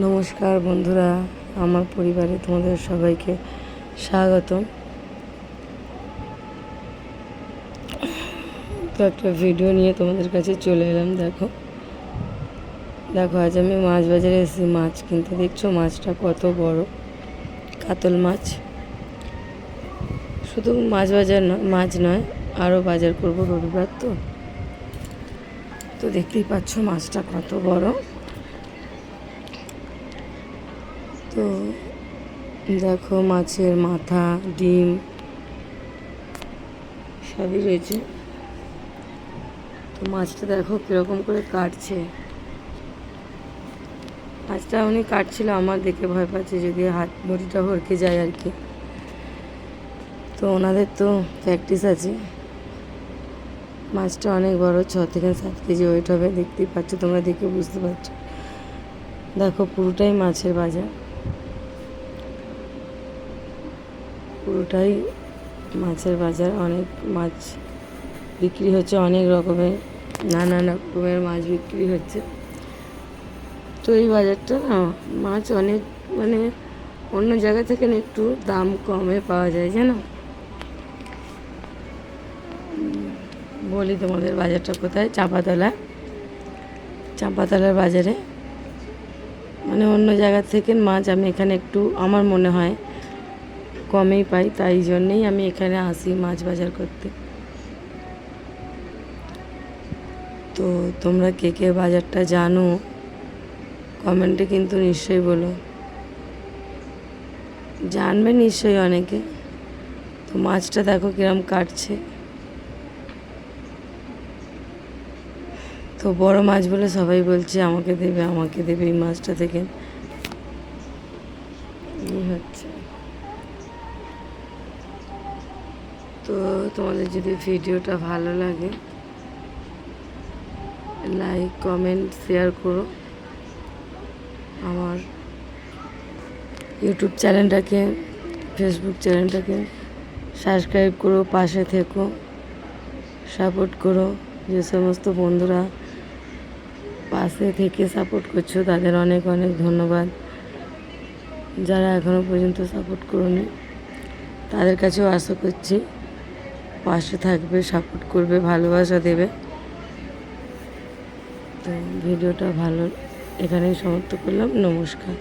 নমস্কার বন্ধুরা, আমার পরিবারে তোমাদের সবাইকে স্বাগতম। তো একটা ভিডিও নিয়ে তোমাদের কাছে চলে এলাম। দেখো আজ আমি মাছ বাজারে এসেছি মাছ কিনতে। দেখছো মাছটা কত বড়, কাতল মাছ। শুধু মাছ নয়, আরও বাজার করবো রবিবার। তো দেখতেই পাচ্ছ মাছটা কত বড়। তো দেখো মাছের মাথা, ডিম সবই রয়েছে। তো মাছটা দেখো কীরকম করে কাটছে। মাছটা উনি কাটছিল, আমার দেখে ভয় পাচ্ছে যদি হাত বটিটা হড়কে যায় আর কি। তো ওনাদের তো প্র্যাকটিস আছে। মাছটা অনেক বড়, 6 থেকে 7 কেজি ওয়েট হবে। দেখতেই পাচ্ছ, তোমরা দেখে বুঝতে পারছো। দেখো পুরোটাই মাছের বাজার, পুরোটাই মাছের বাজার। অনেক মাছ বিক্রি হচ্ছে, অনেক রকমের নানান রকমের মাছ বিক্রি হচ্ছে। তো এই বাজারটা না মাছ অনেক অন্য জায়গা থেকে একটু দাম কমে পাওয়া যায় জানো। বলি তোমাদের বাজারটা কোথায়, চাঁপাতলার বাজারে। অন্য জায়গা থেকে মাছ আমি এখানে একটু আমার মনে হয় কমেই পাই, তাই জন্যেই আমি এখানে আসি মাছ বাজার করতে। তো তোমরা কে কে বাজারটা জানো কমেন্টে কিন্তু নিশ্চয়ই বলো, জানবে নিশ্চয়ই অনেকে। তো মাছটা দেখো কিরম কাটছে। তো বড় মাছ বলে সবাই বলছে আমাকে দেবে এই মাছটা থেকে। এই হচ্ছে। তো তোমাদের যদি ভিডিওটা ভালো লাগে লাইক, কমেন্ট, শেয়ার করো। আমার ইউটিউব চ্যানেলটাকে, ফেসবুক চ্যানেলটাকে সাবস্ক্রাইব করো, পাশে থেকো, সাপোর্ট করো। যে সমস্ত বন্ধুরা পাশে থেকে সাপোর্ট করছো তাদের অনেক অনেক ধন্যবাদ। যারা এখনও পর্যন্ত সাপোর্ট করোনি তাদের কাছেও আশা করছি পাশে থাকবে, সাপোর্ট করবে, ভালোবাসা দেবে। তো ভিডিওটা ভালো এখানেই সমাপ্ত করলাম। নমস্কার।